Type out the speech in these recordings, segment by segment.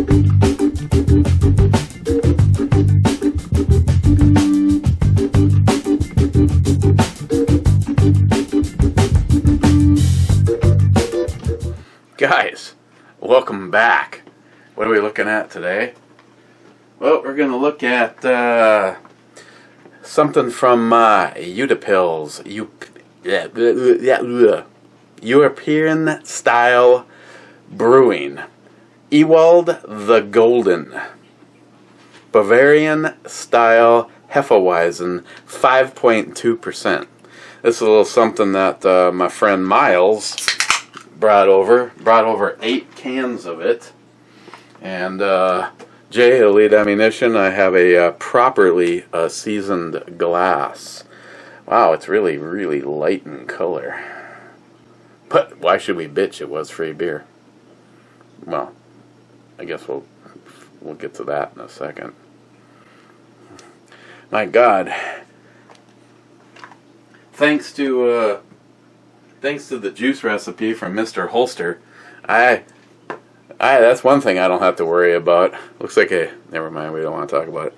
Guys, welcome back. What are we looking at today? Well, we're going to look at something from Utapils, European style brewing. Ewald The Golden, Bavarian style Hefeweizen, 5.2%. This is a little something that my friend Miles brought over 8 cans of it. And Jay, Elite Ammunition, I have a properly seasoned glass. Wow, it's really, really light in color. But why should we bitch? It was free beer. Well, I guess we'll get to that in a second. My God. Thanks to the juice recipe from Mr. Holster, that's one thing I don't have to worry about. Looks like never mind, we don't want to talk about it.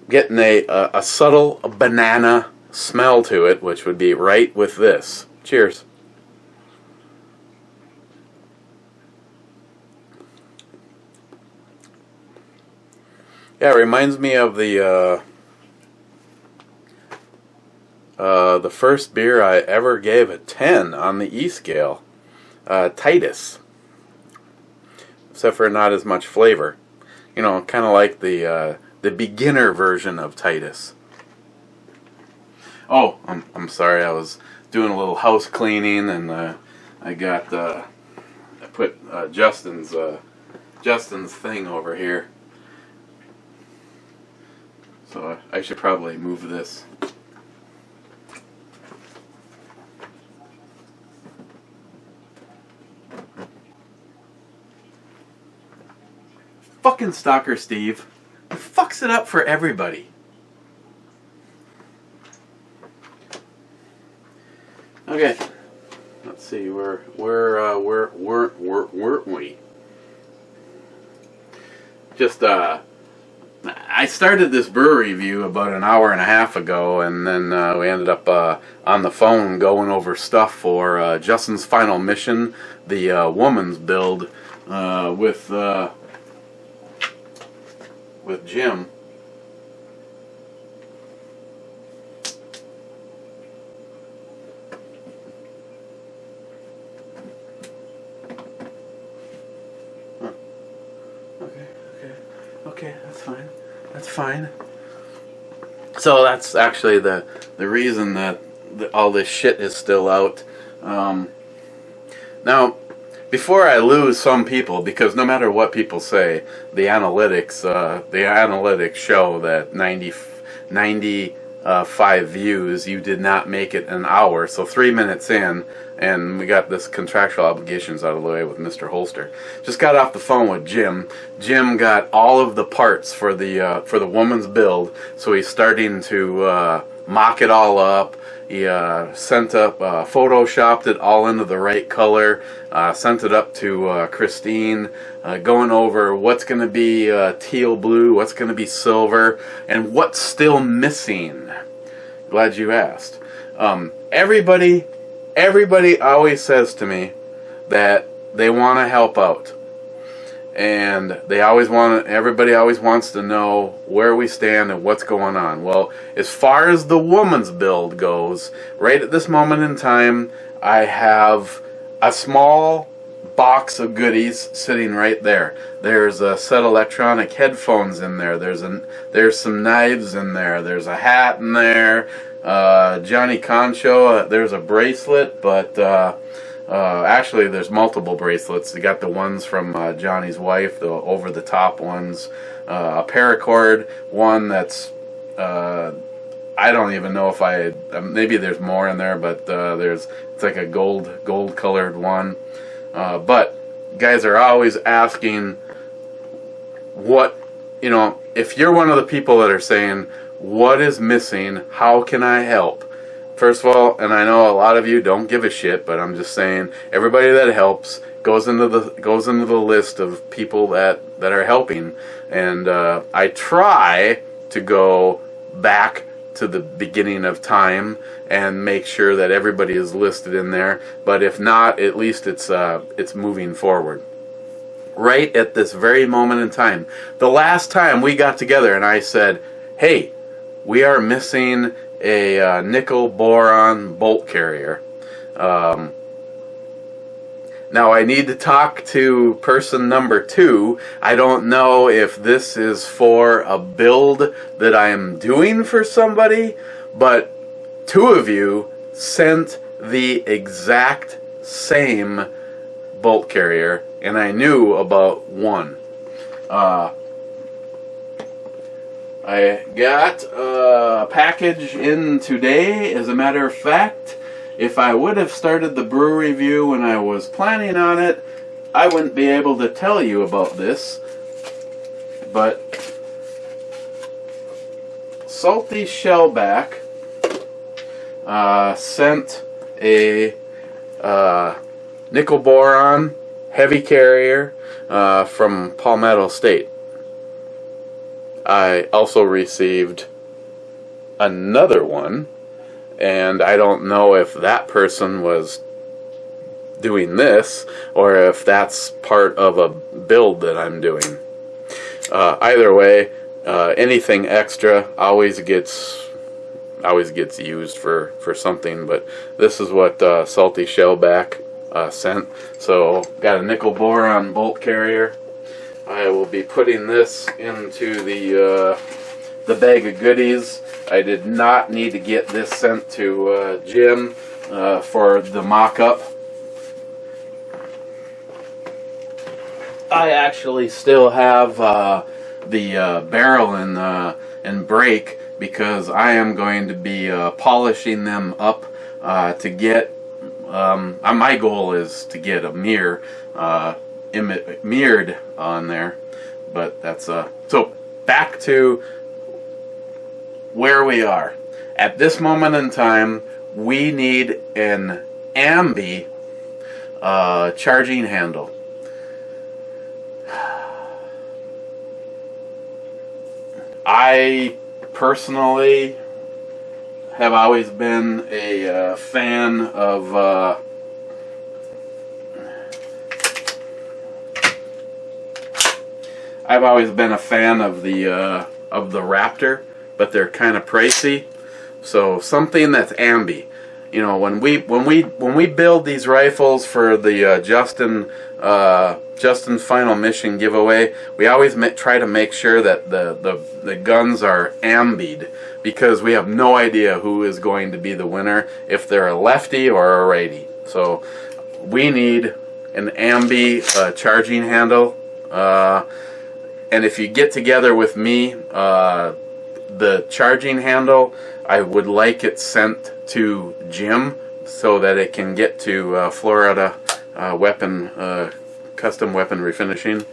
Getting a subtle banana smell to it, which would be right with this. Cheers. Yeah, it reminds me of the first beer I ever gave a 10 on the E scale, Titus. Except for not as much flavor. You know, kind of like the beginner version of Titus. Oh, I'm sorry. I was doing a little house cleaning, and I put Justin's thing over here. So I should probably move this. Fucking Stalker Steve. He fucks it up for everybody. Okay. Let's see, where weren't we? Just I started this brew review about an hour and a half ago, and then we ended up on the phone going over stuff for Justin's final mission, the woman's build, with Jim. Huh. Okay, that's fine. So that's actually the reason that all this shit is still out. Now, before I lose some people, because no matter what people say, the analytics show that 95 views, you did not make it an hour. So 3 minutes in, and we got this contractual obligations out of the way with Mr. Holster. Just got off the phone with Jim. Jim got all of the parts for the woman's build, so he's starting to mock it all up. He photoshopped it all into the right color, sent it up to Christine, going over what's going to be teal blue, what's going to be silver, and what's still missing. Glad you asked. Everybody always says to me that they want to help out. And everybody always wants to know where we stand and what's going on. Well, as far as the woman's build goes, right at this moment in time, I have a small box of goodies sitting right there. There's a set of electronic headphones in there. There's some knives in there. There's a hat in there. Johnny Concho, there's a bracelet, but actually, there's multiple bracelets. You got the ones from Johnny's wife, the over-the-top ones. A paracord one that's, I don't even know if maybe there's more in there, but it's like a gold-colored one. But guys are always asking if you're one of the people that are saying, what is missing? How can I help? First of all, and I know a lot of you don't give a shit, but I'm just saying, everybody that helps, goes into the list of people that are helping, and I try to go back to the beginning of time and make sure that everybody is listed in there. But if not, at least it's moving forward. Right at this very moment in time, the last time we got together and I said, hey, we are missing a nickel boron bolt carrier. Now I need to talk to person number 2. I don't know if this is for a build that I am doing for somebody, but 2 of you sent the exact same bolt carrier, and I knew about 1. I got a package in today, as a matter of fact. If I would have started the brew review when I was planning on it, I wouldn't be able to tell you about this. But Salty Shellback sent a nickel boron heavy carrier from Palmetto State. I also received another one, and I don't know if that person was doing this or if that's part of a build that I'm doing. Either way, anything extra always gets used for something, but this is what Salty Shellback sent. So got a nickel boron bolt carrier. I will be putting this into the bag of goodies. I did not need to get this sent to Jim for the mock-up. I actually still have the barrel and brake, because I am going to be polishing them up to get. My goal is to get a mirror mirrored on there, but that's so back to where we are at this moment in time. We need an ambi charging handle. I personally have always been a fan of the Raptor, but they're kind of pricey. So something that's ambi. You know, when we build these rifles for the Justin Final Mission giveaway, we always try to make sure that the guns are ambied, because we have no idea who is going to be the winner, if they're a lefty or a righty. So we need an ambi charging handle. And if you get together with me, the charging handle, I would like it sent to Jim so that it can get to Florida custom weapon refinishing.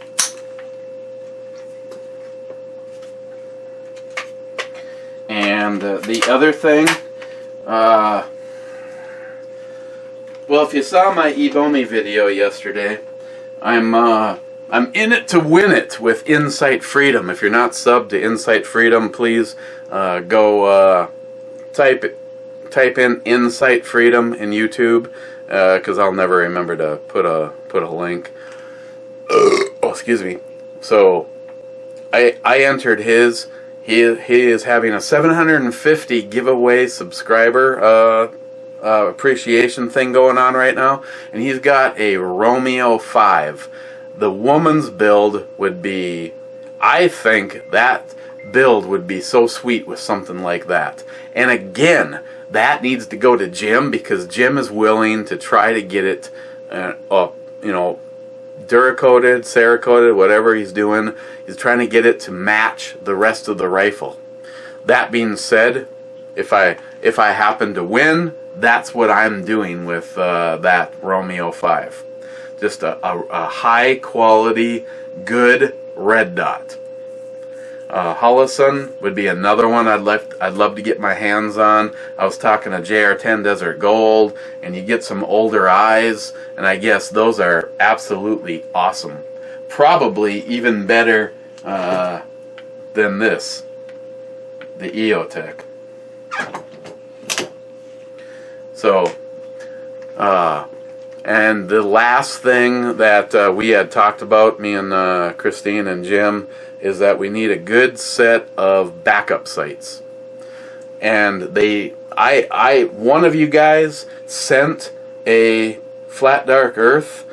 And the other thing, well, if you saw my Ebomi video yesterday, I'm in it to win it with Insight Freedom. If you're not subbed to Insight Freedom, please go type in Insight Freedom in YouTube, because I'll never remember to put a link. Oh, excuse me. So I entered his. He is having a 750 giveaway subscriber appreciation thing going on right now, and he's got a Romeo 5. The woman's build would be, I think that build would be so sweet with something like that. And again, that needs to go to Jim, because Jim is willing to try to get it Duracoated, Cerakoted, whatever he's doing. He's trying to get it to match the rest of the rifle. That being said, if I happen to win, that's what I'm doing with that Romeo 5. Just a high quality, good red dot. Holliston would be another one I'd love to get my hands on. I was talking to JR10 Desert Gold, and you get some older eyes, and I guess those are absolutely awesome. Probably even better than this, the EOTech. So, and the last thing that we had talked about, me and Christine and Jim, is that we need a good set of backup sites. And one of you guys sent a Flat Dark Earth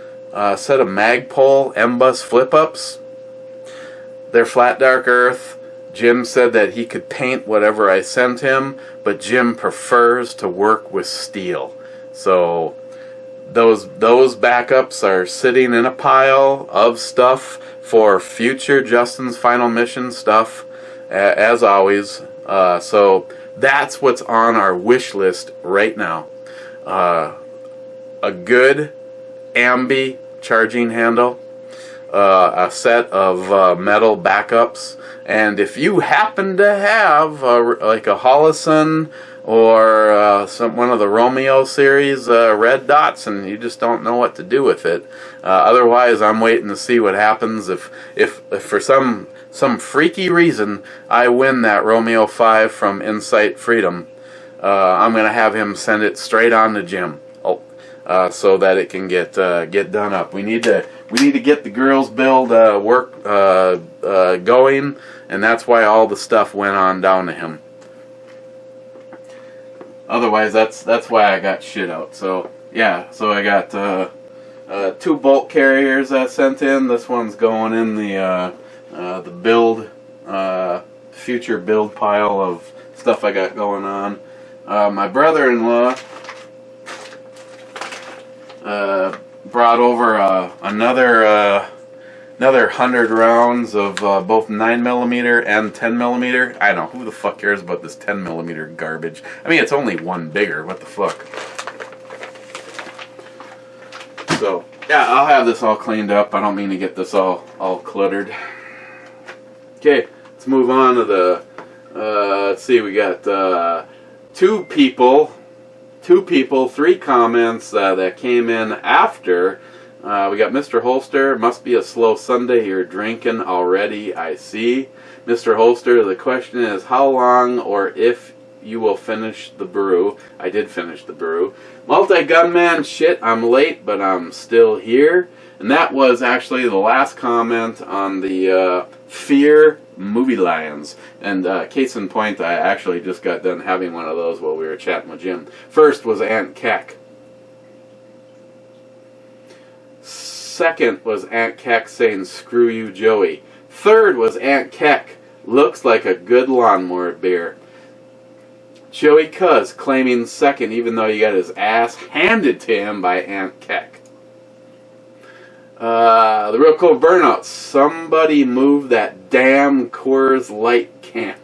set of Magpul M-Bus flip-ups. They're Flat Dark Earth. Jim said that he could paint whatever I sent him, but Jim prefers to work with steel. So those backups are sitting in a pile of stuff for future Justin's Final Mission stuff, as always. So that's what's on our wish list right now. A good ambi charging handle, a set of metal backups, and if you happen to have like a Holliston or one of the Romeo series red dots, and you just don't know what to do with it. Otherwise, I'm waiting to see what happens if for some freaky reason I win that Romeo 5 from Insight Freedom. I'm gonna have him send it straight on to Jim, so that it can get done up. We need to get the girls' build work going, and that's why all the stuff went on down to him. Otherwise, that's why I got shit out. So yeah, so I got 2 bolt carriers I sent in. This one's going in the build future build pile of stuff I got going on. My brother-in-law brought over another 100 rounds of both 9mm and 10mm. I don't know, who the fuck cares about this 10mm garbage? I mean, it's only one bigger, what the fuck? So, yeah, I'll have this all cleaned up. I don't mean to get this all cluttered. Okay, let's move on to the, let's see, we got 2 people, 3 comments that came in after. We got Mr. Holster, must be a slow Sunday, you're drinking already, I see. Mr. Holster, the question is how long or if you will finish the brew. I did finish the brew. Multi-gunman, shit, I'm late, but I'm still here. And that was actually the last comment on the Fear Movie Lions. And case in point, I actually just got done having one of those while we were chatting with Jim. First was Aunt Keck. Second was Aunt Keck saying, screw you, Joey. Third was Aunt Keck, looks like a good lawnmower beer. Joey Cuz claiming second, even though he got his ass handed to him by Aunt Keck. The Real Cold Burnout, somebody move that damn Coors Light can.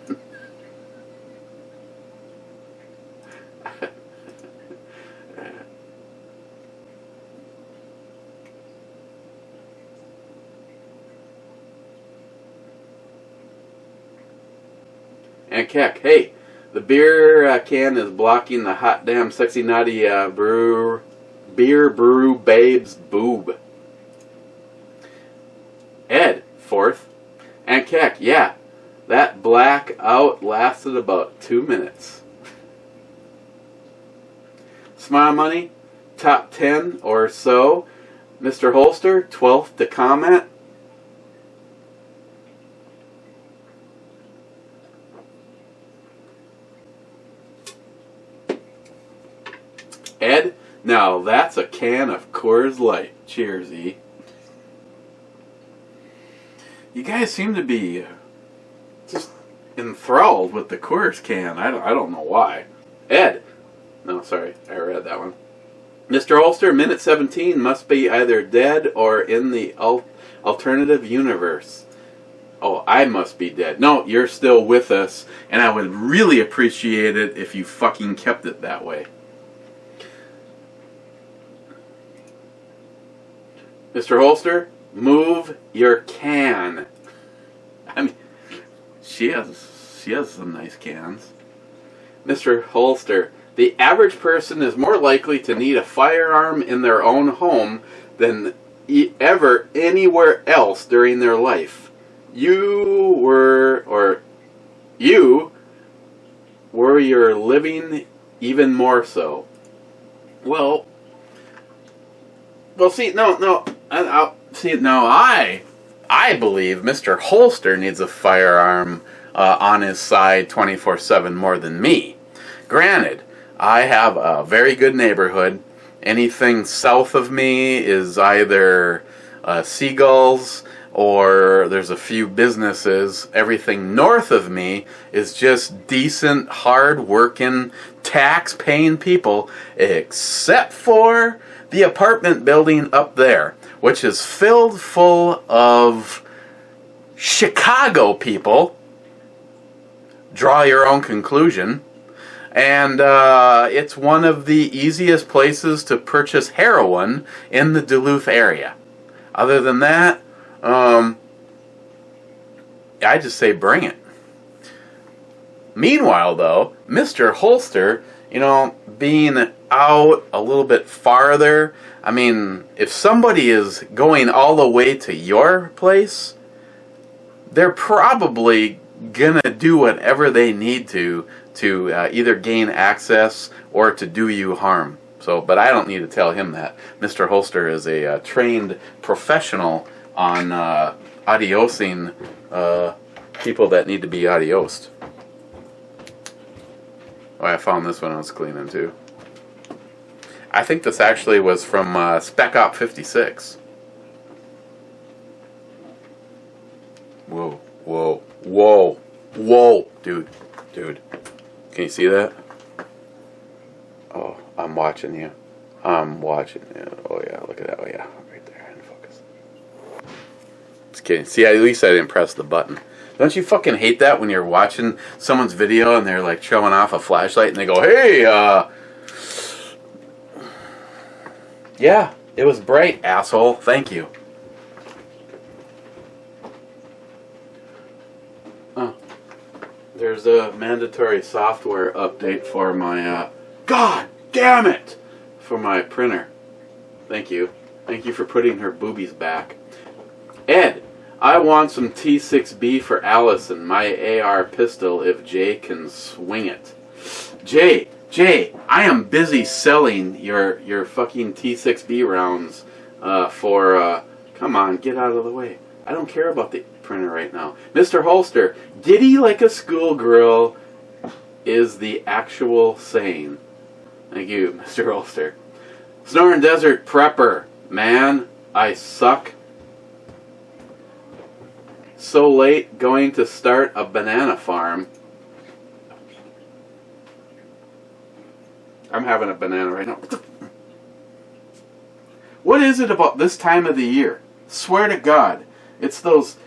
Aunt Keck, hey, the beer can is blocking the hot damn sexy naughty beer brew babe's boob. Ed, fourth. Aunt Keck, yeah, that blackout lasted about 2 minutes. Smile Money, top 10 or so. Mr. Holster, 12th to comment. Ed, now that's a can of Coors Light. Cheers, E. You guys seem to be just enthralled with the Coors can. I don't know why. Ed, no, sorry, I read that one. Mr. Holster, minute 17 must be either dead or in the alternative universe. Oh, I must be dead. No, you're still with us, and I would really appreciate it if you fucking kept it that way. Mr. Holster, move your can. I mean, she has some nice cans. Mr. Holster, the average person is more likely to need a firearm in their own home than ever anywhere else during their life. You were your living even more so. Well, see, no, I believe Mr. Holster needs a firearm on his side 24/7 more than me. Granted, I have a very good neighborhood. Anything south of me is either seagulls or there's a few businesses. Everything north of me is just decent, hard-working, tax-paying people, except for the apartment building up there, which is filled full of Chicago people. Draw your own conclusion. And it's one of the easiest places to purchase heroin in the Duluth area. Other than that, I just say bring it. Meanwhile, though, Mr. Holster, being out a little bit farther, I mean, if somebody is going all the way to your place, they're probably gonna do whatever they need to either gain access or to do you harm. So, but I don't need to tell him that. Mr. Holster is a trained professional on adiosing people that need to be adiosed. Oh, I found this one I was cleaning too. I think this actually was from Spec Op 56. Whoa, whoa, whoa, whoa, dude. Can you see that? Oh, I'm watching you. I'm watching you. Oh yeah, look at that. Oh yeah, right there in focus. Just kidding. See, at least I didn't press the button. Don't you fucking hate that when you're watching someone's video and they're like showing off a flashlight and they go, hey, yeah, it was bright, asshole. Thank you. There's a mandatory software update for my, God damn it! For my printer. Thank you. Thank you for putting her boobies back. Ed, I want some T6B for Allison, my AR pistol, if Jay can swing it. Jay, I am busy selling your fucking T6B rounds come on, get out of the way. I don't care about the printer right now. Mr. Holster, giddy like a schoolgirl is the actual saying. Thank you, Mr. Holster. Snoring Desert Prepper, man, I suck. So late going to start a banana farm. I'm having a banana right now. What is it about this time of the year? Swear to God, it's those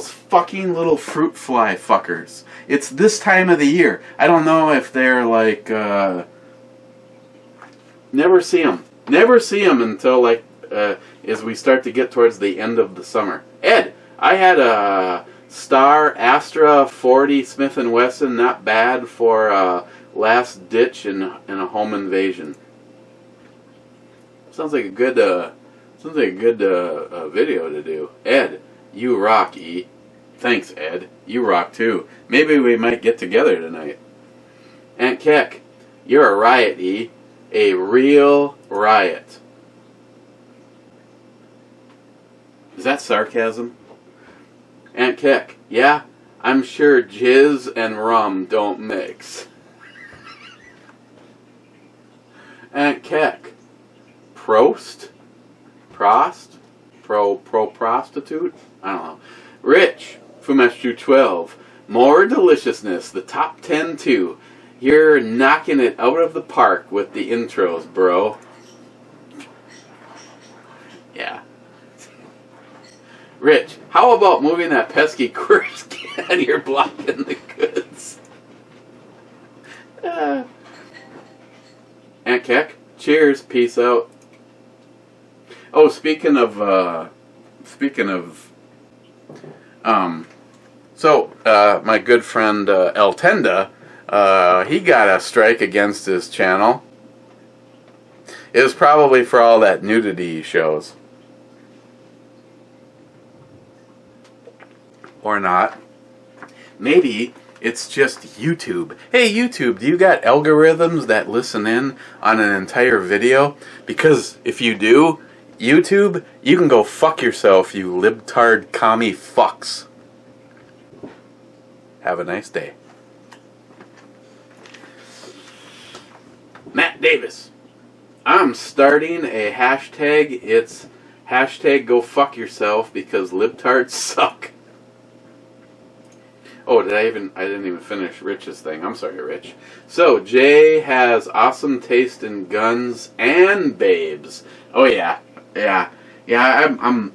fucking little fruit fly fuckers. It's this time of the year. I don't know if they're like never see them until like as we start to get towards the end of the summer. Ed, I had a Star Astra 40 Smith & Wesson, not bad for last ditch in a home invasion. Sounds like a good video to do. Ed, you rock, E. Thanks, Ed. You rock too. Maybe we might get together tonight. Aunt Keck, you're a riot, E. A real riot. Is that sarcasm? Aunt Keck, yeah, I'm sure jizz and rum don't mix. Aunt Keck, Prost? Prostitute? I don't know. Rich, Fumestru 12, more deliciousness, the top 10 too. You're knocking it out of the park with the intros, bro. Yeah. Rich, how about moving that pesky Quirks can? You're blocking the goods. Aunt Keck, cheers, peace out. Oh, speaking of So, my good friend El Tenda, he got a strike against his channel. It was probably for all that nudity he shows. Or not. Maybe it's just YouTube. Hey YouTube, do you got algorithms that listen in on an entire video? Because if you do, YouTube, you can go fuck yourself, you libtard commie fucks. Have a nice day. Matt Davis. I'm starting a hashtag. It's hashtag go fuck yourself because libtards suck. Oh, I didn't even finish Rich's thing. I'm sorry, Rich. So, Jay has awesome taste in guns and babes. Oh yeah. I'm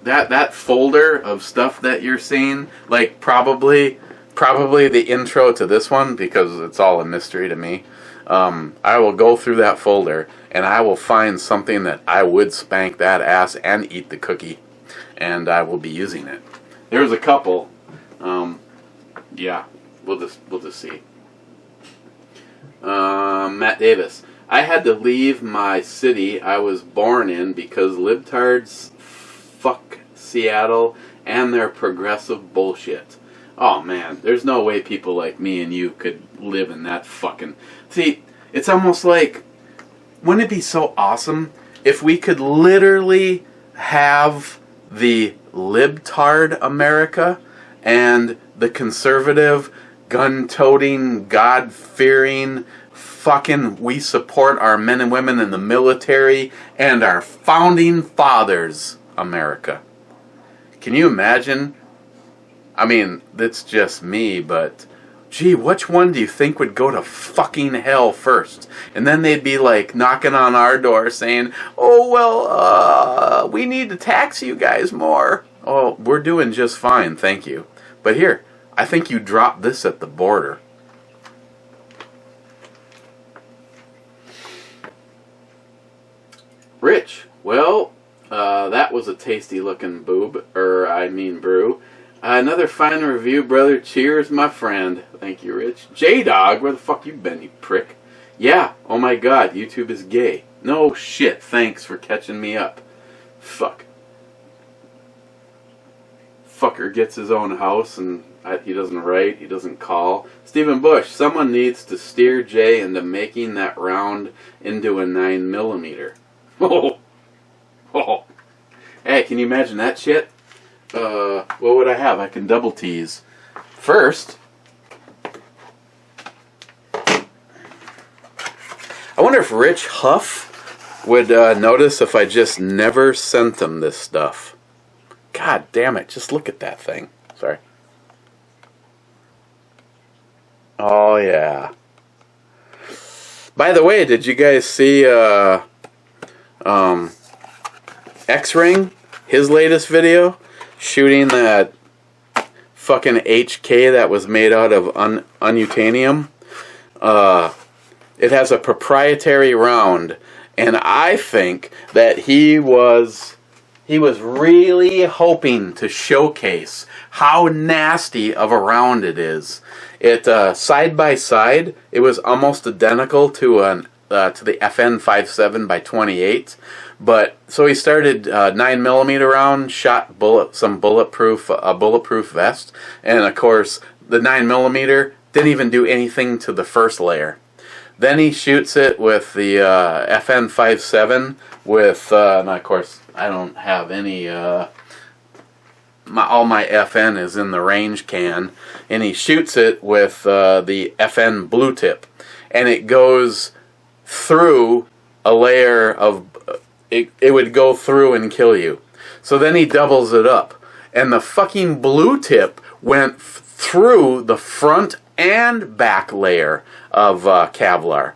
that folder of stuff that you're seeing, like probably the intro to this one, because it's all a mystery to me. I will go through that folder and I will find something that I would spank that ass and eat the cookie, and I will be using it. There's a couple. Yeah, we'll just see. Matt Davis. I had to leave my city I was born in because libtards fuck Seattle and their progressive bullshit. Oh man, there's no way people like me and you could live in that fucking... See, it's almost like, wouldn't it be so awesome if we could literally have the libtard America and the conservative, gun-toting, God-fearing, fucking we support our men and women in the military and our founding fathers America. Can you imagine? I mean, that's just me, but gee, which one do you think would go to fucking hell first? And then they'd be like knocking on our door saying, oh, well, we need to tax you guys more. Oh, we're doing just fine, thank you. But here, I think you dropped this at the border. Rich, well, that was a tasty looking brew. Another fine review, brother. Cheers, my friend. Thank you, Rich. J-Dog, where the fuck you been, you prick? Yeah, oh my god, YouTube is gay. No shit, thanks for catching me up. Fuck. Fucker gets his own house and he doesn't write, he doesn't call. Stephen Bush, someone needs to steer Jay into making that round into a 9mm. Oh. Hey, can you imagine that shit? What would I have? I can double tease. First, I wonder if Rich Huff would notice if I just never sent him this stuff. God damn it, just look at that thing. Sorry. Oh, yeah. By the way, did you guys see X-Ring, his latest video, shooting that fucking HK that was made out of unutanium? It has a proprietary round, and I think that he was really hoping to showcase how nasty of a round it is. It side by side, it was almost identical to the FN 57x28, but so he started 9mm round, shot some bulletproof vest, and of course the 9mm didn't even do anything to the first layer. Then he shoots it with the FN 57 with, and of course I don't have any. All my FN is in the range can, and he shoots it with the FN blue tip, and it goes through a layer of it would go through and kill you. So then he doubles it up, and the fucking blue tip went through the front and back layer of Kevlar.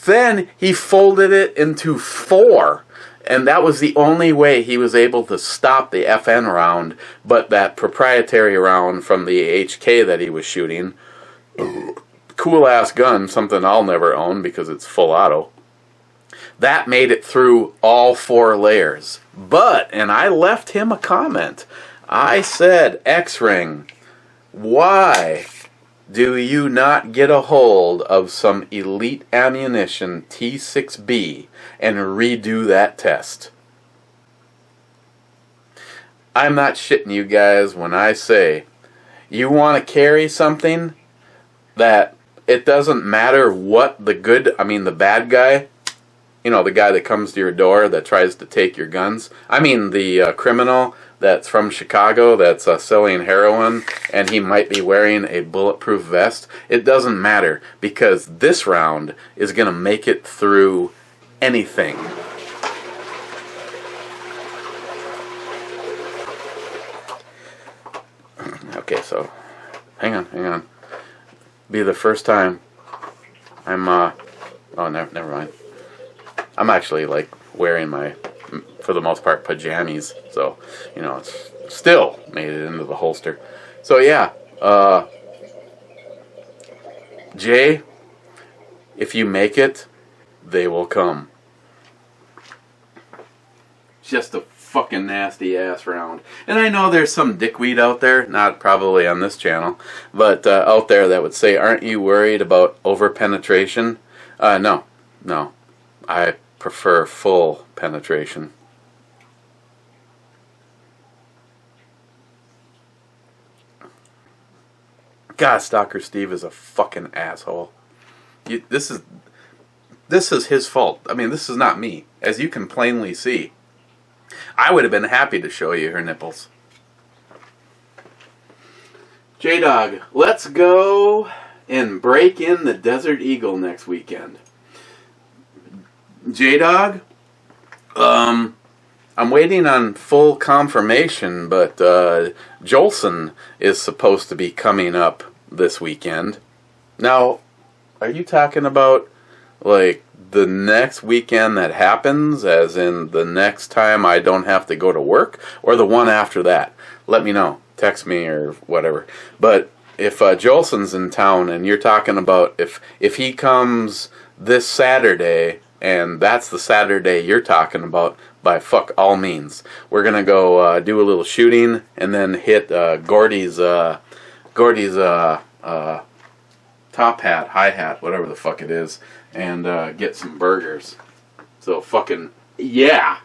Then he folded it into 4, and that was the only way he was able to stop the FN round, but that proprietary round from the HK that he was shooting, cool ass gun, something I'll never own because it's full auto, that made it through all 4 layers. But, and I left him a comment, I said, X-Ring, Why do you not get a hold of some Elite Ammunition T6B and redo that test? I'm not shitting you guys when I say you want to carry something that it doesn't matter what the bad guy, the guy that comes to your door that tries to take your guns. I mean the criminal that's from Chicago that's selling heroin, and he might be wearing a bulletproof vest. It doesn't matter, because this round is going to make it through anything. Okay, so hang on. Be the first time I'm never mind. I'm actually like wearing my, for the most part, pajamas, so it's still made it into the holster. So yeah, Jay, if you make it, they will come. Just a fucking nasty ass round. And I know there's some dickweed out there, not probably on this channel, but out there that would say, aren't you worried about over penetration? No. I prefer full penetration. God, Stalker Steve is a fucking asshole. This is his fault. I mean, this is not me, as you can plainly see. I would have been happy to show you her nipples. J-Dog, let's go and break in the Desert Eagle next weekend. J-Dog, I'm waiting on full confirmation, but Jolson is supposed to be coming up this weekend. Now, are you talking about like the next weekend that happens, as in the next time I don't have to go to work, or the one after that? Let me know. Text me or whatever. But if Jolson's in town and you're talking about if he comes this Saturday, and that's the Saturday you're talking about, by fuck all means, we're gonna go do a little shooting and then hit Gordy's top hat, hi hat, whatever the fuck it is, and get some burgers. So fucking yeah.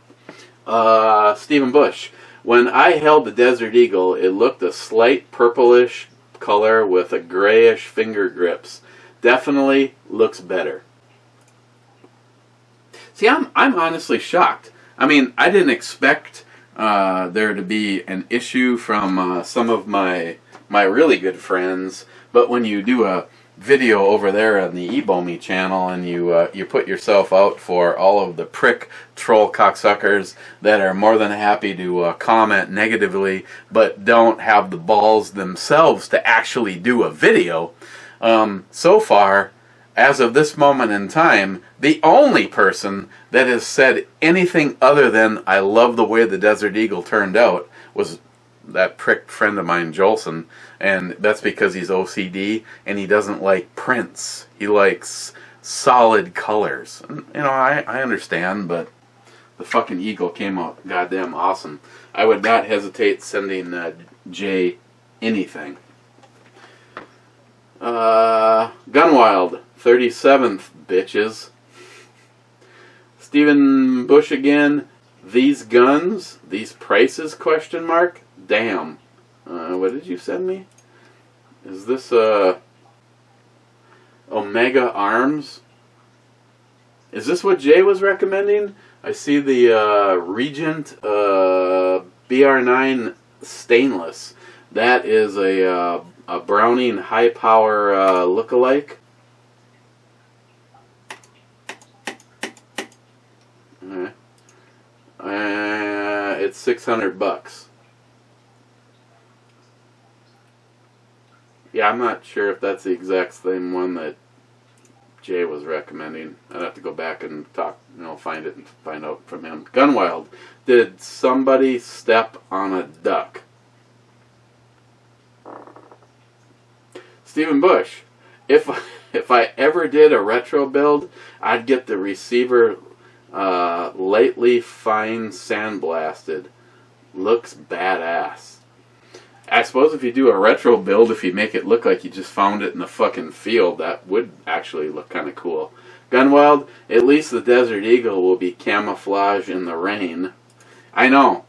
Stephen Bush, when I held the Desert Eagle, it looked a slight purplish color with a grayish finger grips. Definitely looks better. See, I'm honestly shocked. I mean, I didn't expect there to be an issue from some of my really good friends, but when you do a video over there on the eBomi channel and you put yourself out for all of the prick troll cocksuckers that are more than happy to comment negatively but don't have the balls themselves to actually do a video, so far, as of this moment in time, the only person that has said anything other than I love the way the Desert Eagle turned out was that prick friend of mine, Jolson, and that's because he's OCD and he doesn't like prints. He likes solid colors. And, I understand, but the fucking Eagle came out goddamn awesome. I would not hesitate sending Jay anything. Gunwild, 37th, bitches. Stephen Bush again. These guns, these prices, question mark? Damn. What did you send me? Is this Omega Arms? Is this what Jay was recommending? I see the Regent BR9 stainless. That is a Browning high power look-alike. It's $600. Yeah, I'm not sure if that's the exact same one that Jay was recommending. I'd have to go back and talk, find it and find out from him. Gunwild, did somebody step on a duck? Stephen Bush, if I ever did a retro build, I'd get the receiver lightly fine sandblasted. Looks badass. I suppose if you do a retro build, if you make it look like you just found it in the fucking field, that would actually look kind of cool. Gunwild, at least the Desert Eagle will be camouflage in the rain. I know.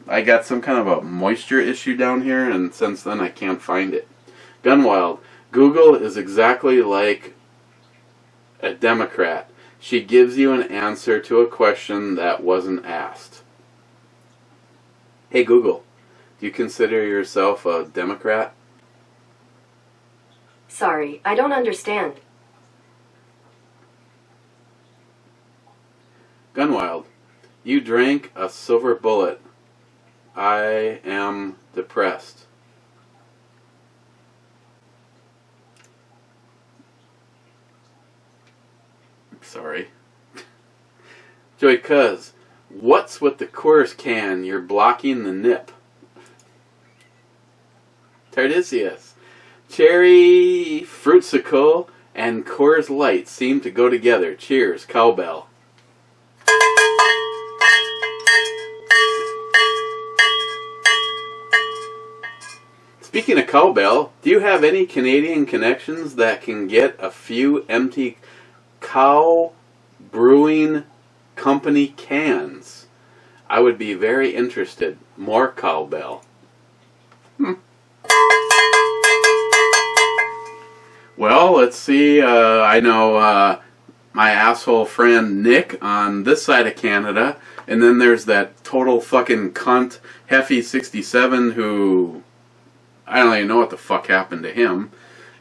I got some kind of a moisture issue down here, and since then I can't find it. Gunwild, Google is exactly like a Democrat. She gives you an answer to a question that wasn't asked. Hey Google, do you consider yourself a Democrat? Sorry, I don't understand. Gunwild, you drank a silver bullet. I am depressed. Sorry. Joy Cuz, what's with the Coors can? You're blocking the nip. Tardisius, cherry fruitsicle and Coors Light seem to go together. Cheers, cowbell. Speaking of cowbell, do you have any Canadian connections that can get a few empty cow brewing company cans? I would be very interested. More cowbell. Well, let's see. I know my asshole friend Nick on this side of Canada, and then there's that total fucking cunt Heffy67 who I don't even know what the fuck happened to him.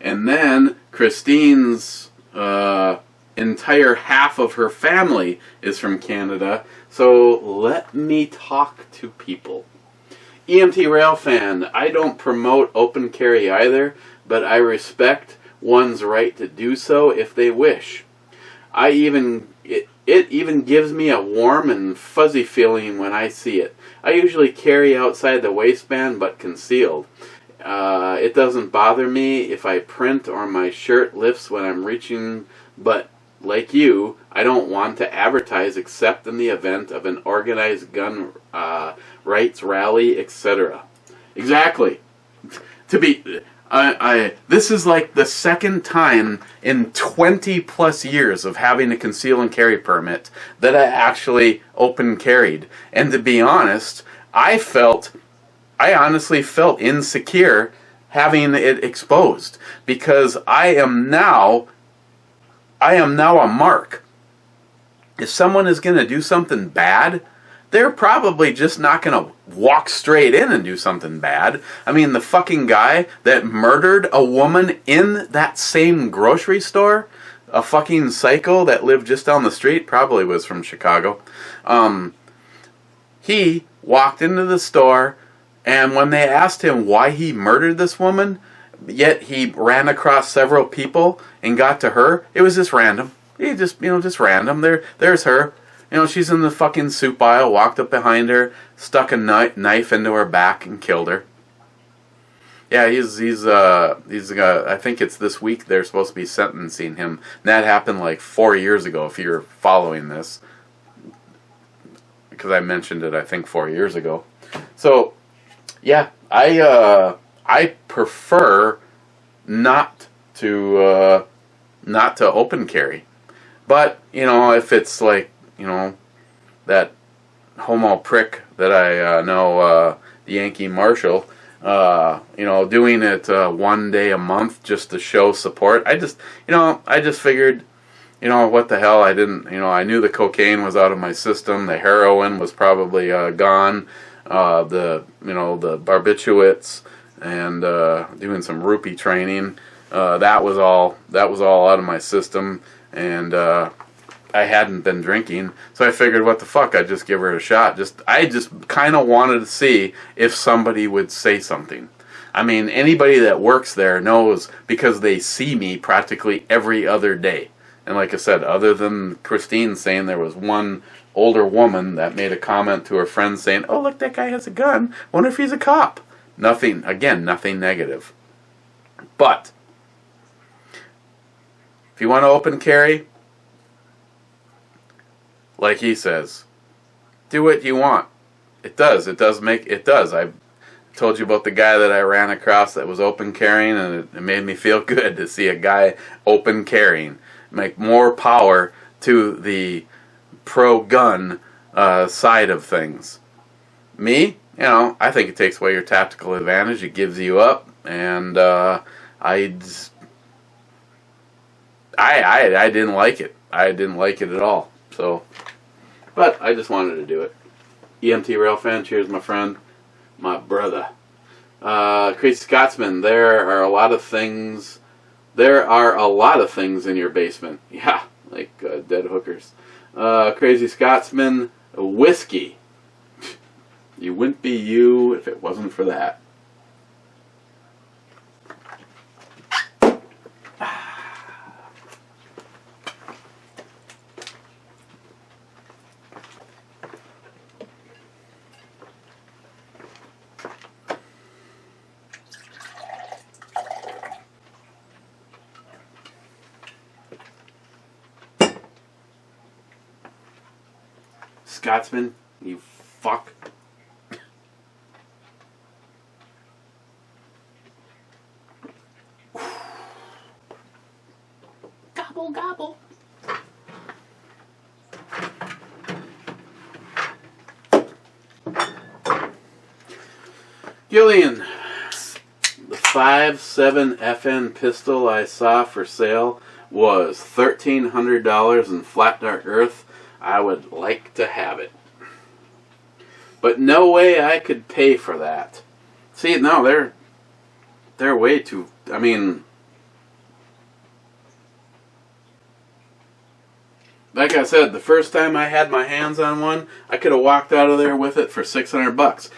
And then Christine's entire half of her family is from Canada. So let me talk to people. EMT Railfan, I don't promote open carry either, but I respect one's right to do so if they wish. It even gives me a warm and fuzzy feeling when I see it. I usually carry outside the waistband but concealed. It doesn't bother me if I print or my shirt lifts when I'm reaching, but like you, I don't want to advertise except in the event of an organized gun rights rally, etc. Exactly. This is like the second time in 20 plus years of having a conceal and carry permit that I actually open carried. And to be honest, I honestly felt insecure having it exposed because I am now a mark. If someone is going to do something bad, they're probably just not going to walk straight in and do something bad. I mean, the fucking guy that murdered a woman in that same grocery store, a fucking psycho that lived just down the street, probably was from Chicago. He walked into the store, and when they asked him why he murdered this woman, yet he ran across several people and got to her, it was just random. He just random. There's her. She's in the fucking soup aisle, walked up behind her, stuck a knife into her back and killed her. Yeah, he's I think it's this week they're supposed to be sentencing him. And that happened like 4 years ago, if you're following this. Because I mentioned it, I think, 4 years ago. So, yeah, I prefer not to open carry. But, if it's like, that homo prick that I know, the Yankee Marshal, doing it 1 day a month just to show support. I just figured, what the hell, I knew the cocaine was out of my system, the heroin was probably gone, the barbiturates, and doing some rupee training, that was all out of my system, and I hadn't been drinking, so I figured, what the fuck, I'd just give her a shot. I just kind of wanted to see if somebody would say something. I mean, anybody that works there knows, because they see me practically every other day. And like I said, other than Christine saying there was one older woman that made a comment to her friend saying, oh, look, that guy has a gun. Wonder if he's a cop. Nothing negative. But if you want to open carry, like he says, do what you want. It does. told you about the guy that I ran across that was open carrying, and it made me feel good to see a guy open carrying. Make more power to the pro-gun side of things. Me, I think it takes away your tactical advantage. It gives you up, and I didn't like it. I didn't like it at all. So, but I just wanted to do it. EMT Railfan, cheers, my friend, my brother. Crazy Scotsman, there are a lot of things. There are a lot of things in your basement. Yeah, like dead hookers. Crazy Scotsman, whiskey. You wouldn't be you if it wasn't for that. Scotsman, you fuck. Gobble, gobble. Gillian, the 5.7 FN pistol I saw for sale was $1,300 in Flat Dark Earth. I would like to have it. But no way I could pay for that. See, no, they're way too, I mean, like I said, the first time I had my hands on one, I could have walked out of there with it for $600.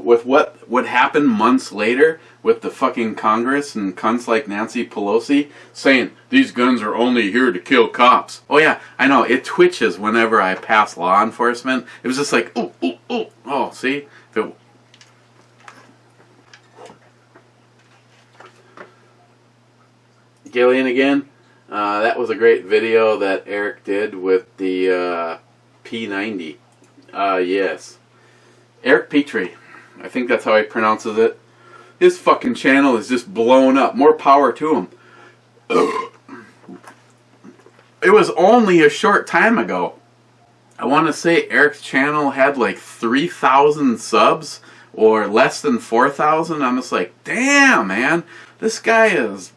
With what would happen months later with the fucking Congress and cunts like Nancy Pelosi saying, these guns are only here to kill cops. Oh yeah, I know, it twitches whenever I pass law enforcement. It was just like, ooh, ooh, ooh. Oh, see? Gillian again. That was a great video that Eric did with the P90. Yes. Eric Petrie. I think that's how he pronounces it. His fucking channel is just blown up. More power to him. It was only a short time ago. I want to say Eric's channel had like 3,000 subs or less than 4,000. I'm just like, damn, man. This guy is...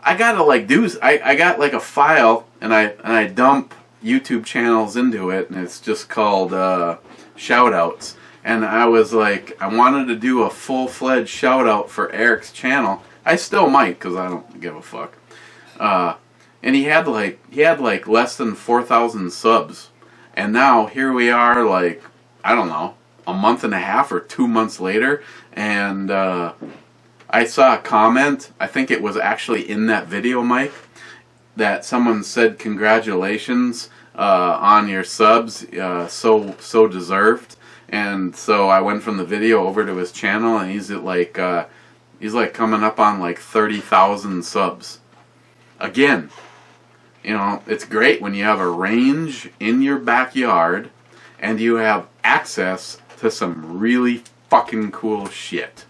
I gotta like do... I got like a file and I dump YouTube channels into it, and it's just called shoutouts. And I was like, I wanted to do a full-fledged shout-out for Eric's channel. I still might, because I don't give a fuck. And he had like less than 4,000 subs. And now here we are, like, I don't know, a month and a half or 2 months later. And I saw a comment, I think it was actually in that video, Mike, that someone said congratulations on your subs, so deserved. And so I went from the video over to his channel, and he's like coming up on like 30,000 subs. Again, it's great when you have a range in your backyard and you have access to some really fucking cool shit.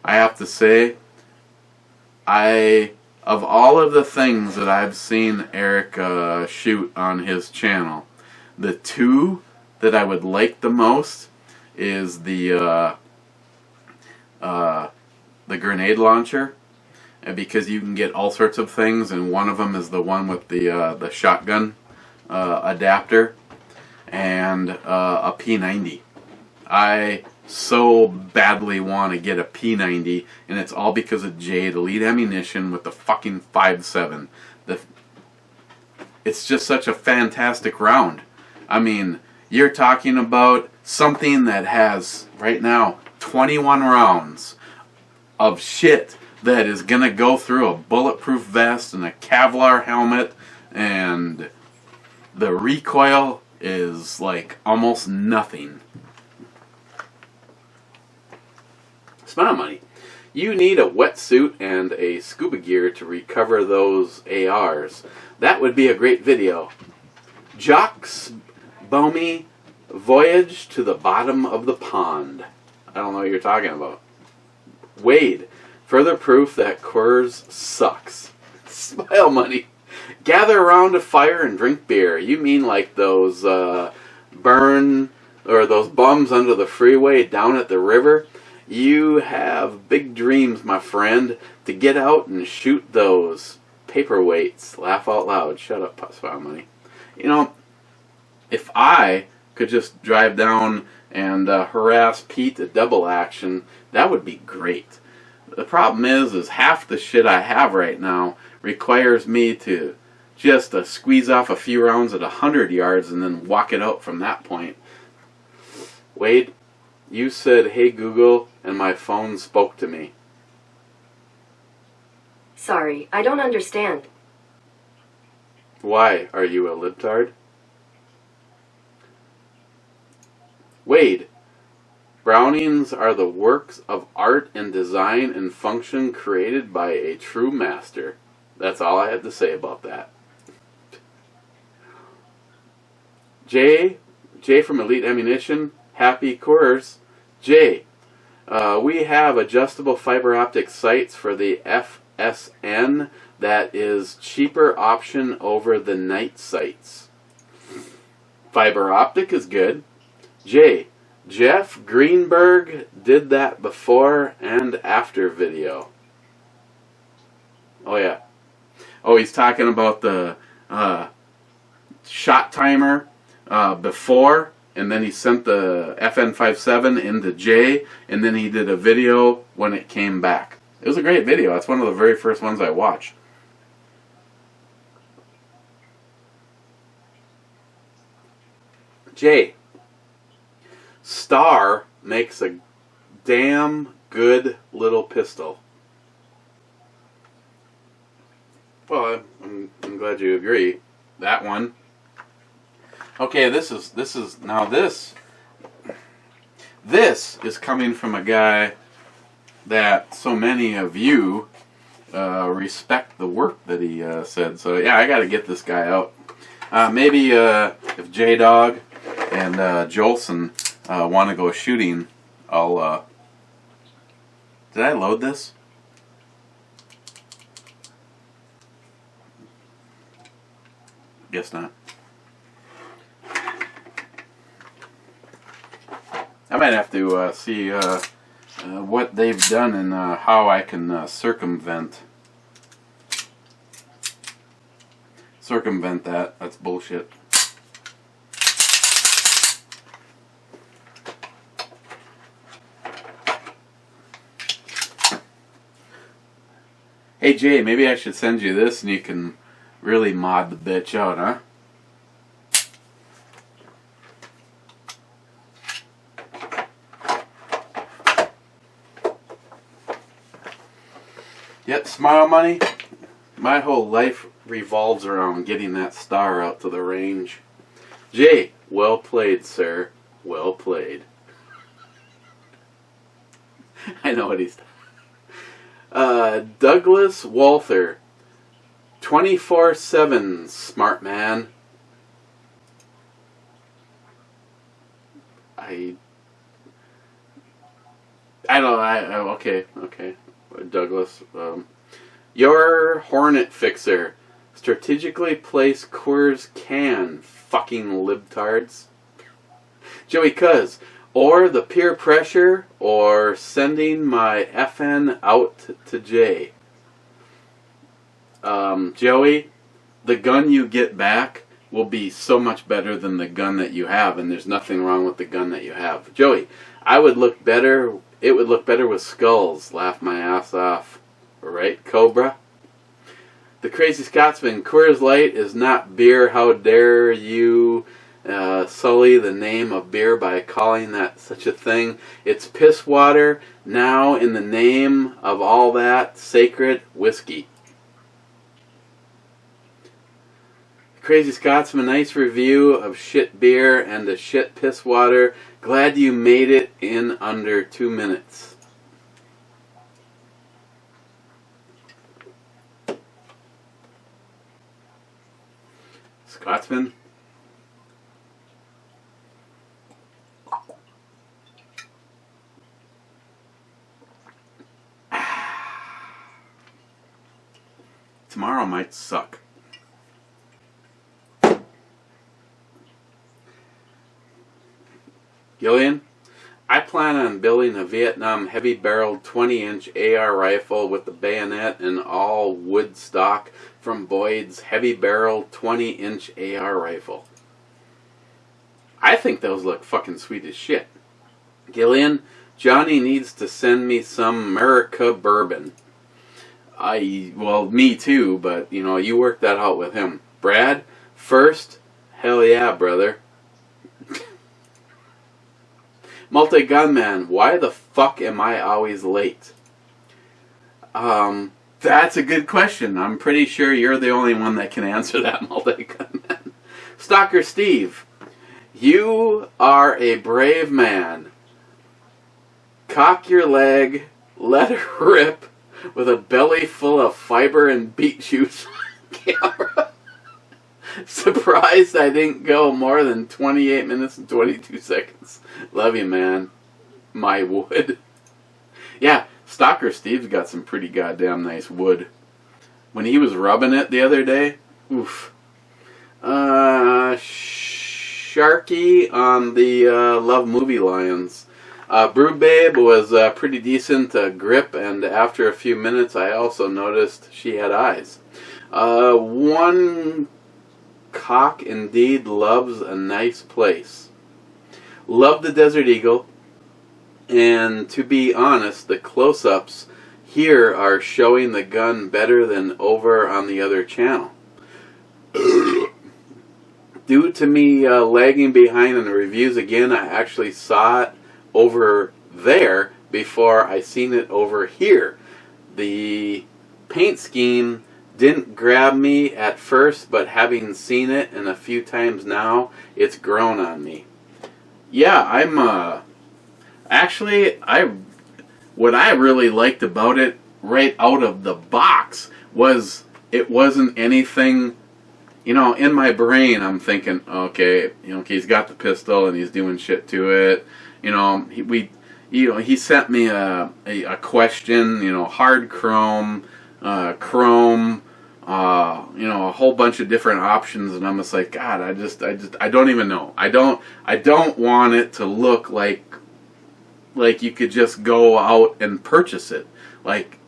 I have to say, of all of the things that I've seen Eric shoot on his channel, the two that I would like the most is the grenade launcher, because you can get all sorts of things, and one of them is the one with the shotgun adapter, and a P90. I so badly want to get a P90, and it's all because of Jade Elite Ammunition with the fucking 5.7. It's just such a fantastic round. I mean, you're talking about something that has, right now, 21 rounds of shit that is going to go through a bulletproof vest and a Kevlar helmet, and the recoil is like almost nothing. Spend on money. You need a wetsuit and a scuba gear to recover those ARs. That would be a great video. Jock's Bomy Voyage to the Bottom of the Pond. I don't know what you're talking about. Wade, further proof that Coors sucks. Smile money. Gather around a fire and drink beer. You mean like those burn or those bums under the freeway down at the river? You have big dreams, my friend, to get out and shoot those paperweights. Laugh out loud. Shut up, Smile money. You know, if I could just drive down and harass Pete at double action, that would be great. The problem is half the shit I have right now requires me to just squeeze off a few rounds at 100 yards and then walk it out from that point. Wade, you said, "Hey Google," and my phone spoke to me. Sorry, I don't understand. Why, are you a libtard? Wade, Brownings are the works of art and design and function created by a true master. That's all I had to say about that. Jay from Elite Ammunition, happy Coors. Jay, we have adjustable fiber optic sights for the FSN that is cheaper option over the night sights. Fiber optic is good. Jay, Jeff Greenberg did that before and after video. Oh yeah. Oh, he's talking about the shot timer before, and then he sent the FN57 into Jay, and then he did a video when it came back. It was a great video. That's one of the very first ones I watched. Jay, Star makes a damn good little pistol. Well, I'm glad you agree. That one. Okay, this is coming from a guy that so many of you respect the work that he said. So yeah, I got to get this guy out. Maybe if J-Dog and Jolson want to go shooting, I'll. Did I load this? Guess not. I might have to see what they've done and how I can circumvent that. That's bullshit. Hey Jay, maybe I should send you this and you can really mod the bitch out, huh? Yep, Smile Money. My whole life revolves around getting that star out to the range. Jay, well played, sir. Well played. I know what he's... Douglas Walther. 24/7, smart man. I don't. Okay. Douglas. Your Hornet Fixer. Strategically place Coors can. Fucking libtards. Joey Cuz. Or the peer pressure, or sending my FN out to Jay. Joey, the gun you get back will be so much better than the gun that you have, and there's nothing wrong with the gun that you have. Joey, it would look better with skulls. Laugh my ass off. Right, Cobra? The Crazy Scotsman, Coors Light is not beer. How dare you sully the name of beer by calling that such a thing? It's piss water. Now, in the name of all that sacred whiskey. Crazy Scotsman, nice review of shit beer and the shit piss water. Glad you made it in under 2 minutes. Scotsman. tomorrow might suck. Gillian, I plan on building a Vietnam heavy-barreled 20-inch AR rifle with the bayonet and all wood stock from Boyd's heavy-barreled 20-inch AR rifle. I think those look fucking sweet as shit. Gillian, Johnny needs to send me some America bourbon. Well, me too, but, you know, you work that out with him. Brad, first, hell yeah, brother. Multi-Gunman, why the fuck am I always late? That's a good question. I'm pretty sure you're the only one that can answer that, Multi-Gunman. Stalker Steve, you are a brave man. Cock your leg, let her rip, with a belly full of fiber and beet juice camera. Surprised I didn't go more than 28 minutes and 22 seconds. Love you, man. My wood. Yeah, Stalker Steve's got some pretty goddamn nice wood. When he was rubbing it the other day, oof. Sharky on the Love Movie Lions. Brew Babe was pretty decent grip, and after a few minutes I also noticed she had eyes. One cock indeed loves a nice place. Love the Desert Eagle, and to be honest, the close-ups here are showing the gun better than over on the other channel. Due to me lagging behind in the reviews again, I actually saw it over there before I seen it over here. The paint scheme didn't grab me at first, but having seen it and a few times now, it's grown on me. Yeah, I'm actually, what I really liked about it right out of the box was it wasn't anything, you know, in my brain I'm thinking, okay, you know, he's got the pistol and he's doing shit to it. You know, he sent me a question, you know, hard chrome, chrome, you know, a whole bunch of different options, and I'm just like, God, I don't even know. I don't want it to look like you could just go out and purchase it, like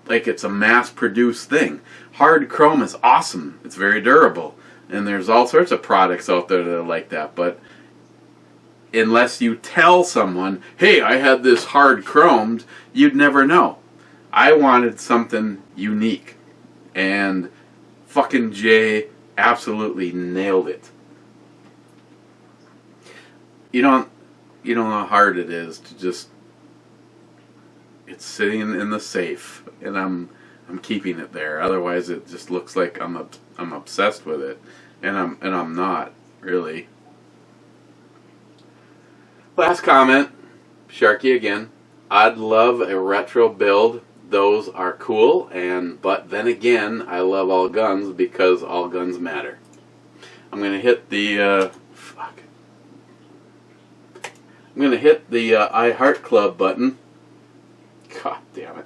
it's a mass-produced thing. Hard chrome is awesome. It's very durable, and there's all sorts of products out there that are like that, but unless you tell someone, hey, I had this hard chromed, you'd never know. I wanted something unique, and fucking Jay absolutely nailed it. You don't know how hard it is to just, it's sitting in the safe, and I'm keeping it there. Otherwise it just looks like I'm obsessed with it, and I'm not really. Last comment, Sharky again. I'd love a retro build. Those are cool, but then again, I love all guns because all guns matter. I'm gonna hit the I'm gonna hit the I Heart Club button. God damn it,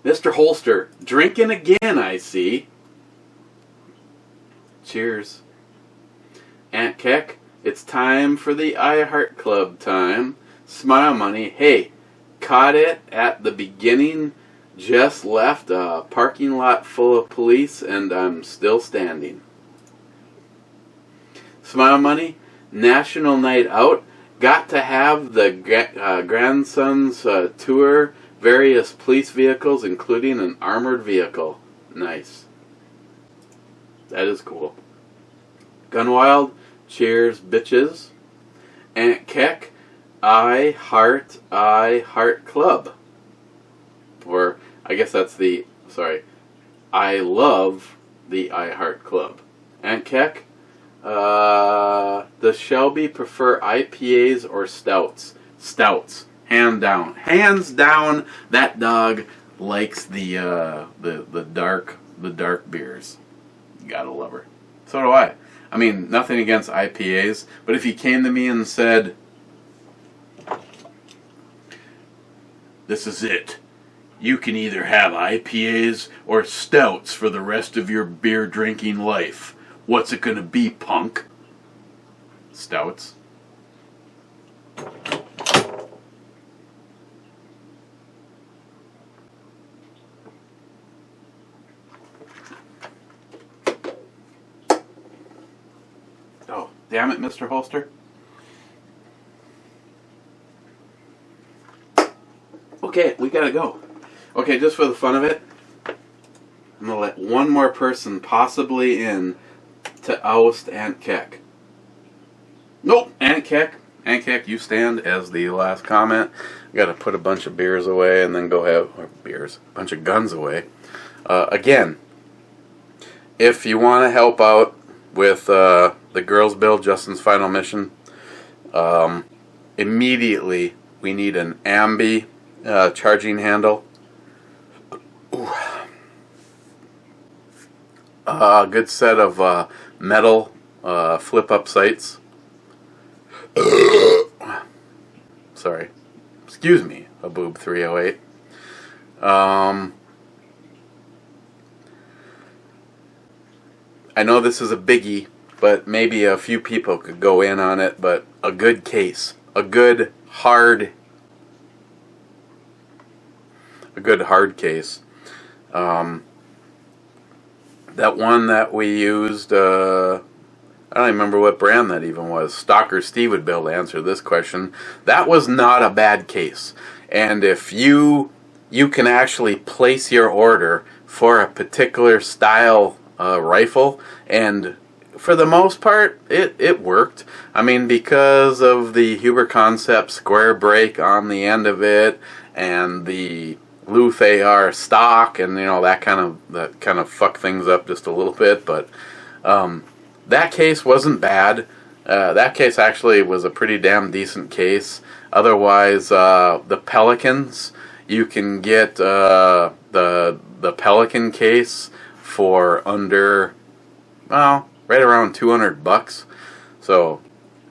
Mr. Holster, drinking again. I see. Cheers. Aunt Keck, it's time for the I Heart Club time. Smile Money, hey, caught it at the beginning, just left a parking lot full of police, and I'm still standing. Smile Money, National Night Out, got to have the grandson's tour, various police vehicles, including an armored vehicle. Nice. That is cool. Gunwild, cheers, bitches. Aunt Keck, I Heart Club. Or, I guess that's the, sorry, I love the I Heart Club. Aunt Keck, does Shelby prefer IPAs or stouts? Stouts. Hands down, that dog likes the dark beers. You gotta love her. So do I. I mean, nothing against IPAs, but if he came to me and said, this is it, You can either have IPAs or stouts for the rest of your beer drinking life. What's it gonna be, punk? Stouts. Oh, damn it, Mr. Holster. Okay, we gotta go. Okay, just for the fun of it, I'm gonna let one more person possibly in to oust Aunt Keck. Nope, Aunt Keck. Aunt Keck, you stand as the last comment. We gotta put a bunch of beers away and then go have, or beers, a bunch of guns away. Again, if you want to help out with the Girls Bill, Justin's final mission, immediately we need an ambi charging handle. A good set of metal flip-up sights. Sorry. Excuse me, a boob 308. I know this is a biggie, but maybe a few people could go in on it, but a good case. A good hard case. That one that we used, I don't remember what brand that even was. Stalker Steve would be able to answer this question. That was not a bad case. And if you can actually place your order for a particular style rifle, and for the most part, it worked. I mean, because of the Huber Concept square break on the end of it, and the Luth AR stock, and that kind of fucked things up just a little bit. But that case wasn't bad. That case actually was a pretty damn decent case. Otherwise, the Pelicans, you can get the Pelican case for under, well, right around $200. So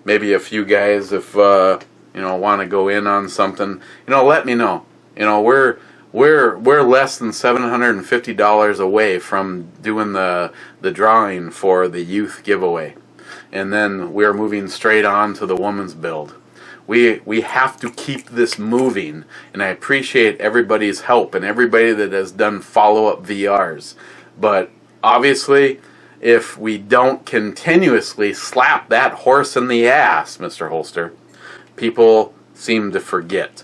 maybe a few guys, if want to go in on something, let me know. We're less than $750 away from doing the drawing for the youth giveaway, and then we're moving straight on to the woman's build. We have to keep this moving, and I appreciate everybody's help and everybody that has done follow-up VRs. But obviously, if we don't continuously slap that horse in the ass, Mr. Holster, people seem to forget,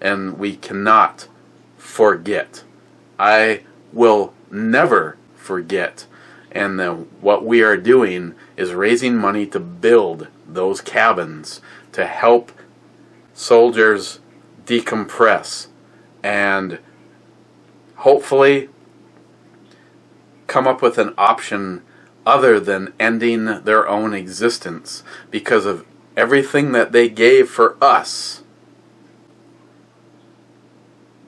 and we cannot forget. I will never forget. And what we are doing is raising money to build those cabins to help soldiers decompress and hopefully come up with an option other than ending their own existence because of everything that they gave for us.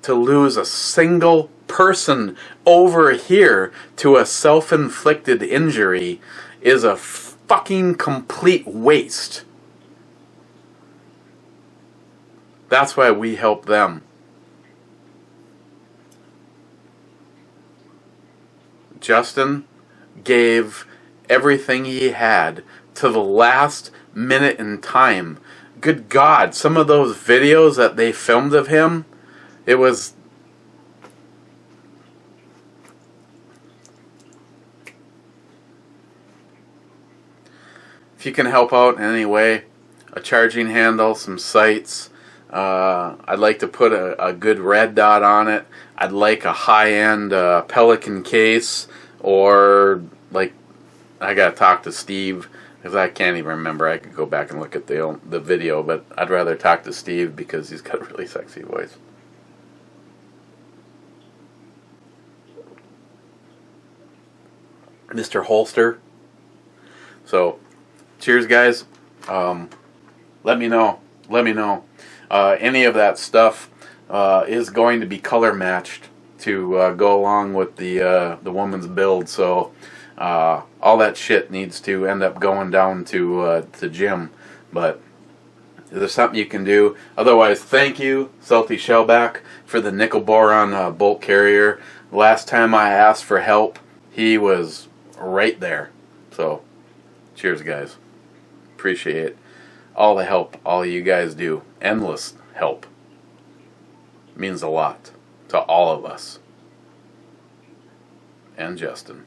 To lose a single person over here to a self-inflicted injury is a fucking complete waste. That's why we help them. Justin gave everything he had to the last minute in time. Good God, some of those videos that they filmed of him, it was... If you can help out in any way, a charging handle, some sights, I'd like to put a good red dot on it. I'd like a high-end Pelican case, or like, I gotta talk to Steve, because I can't even remember. I could go back and look at the video, but I'd rather talk to Steve because he's got a really sexy voice. Mr. Holster. So, cheers, guys. Let me know. Any of that stuff is going to be color matched to go along with the woman's build. So all that shit needs to end up going down to Jim. But Is there something you can do? Otherwise, thank you, Salty Shellback, for the nickel boron bolt carrier. Last time I asked for help, he was right there. So, cheers, guys. Appreciate all the help all you guys do. Endless help. Means a lot to all of us. And Justin.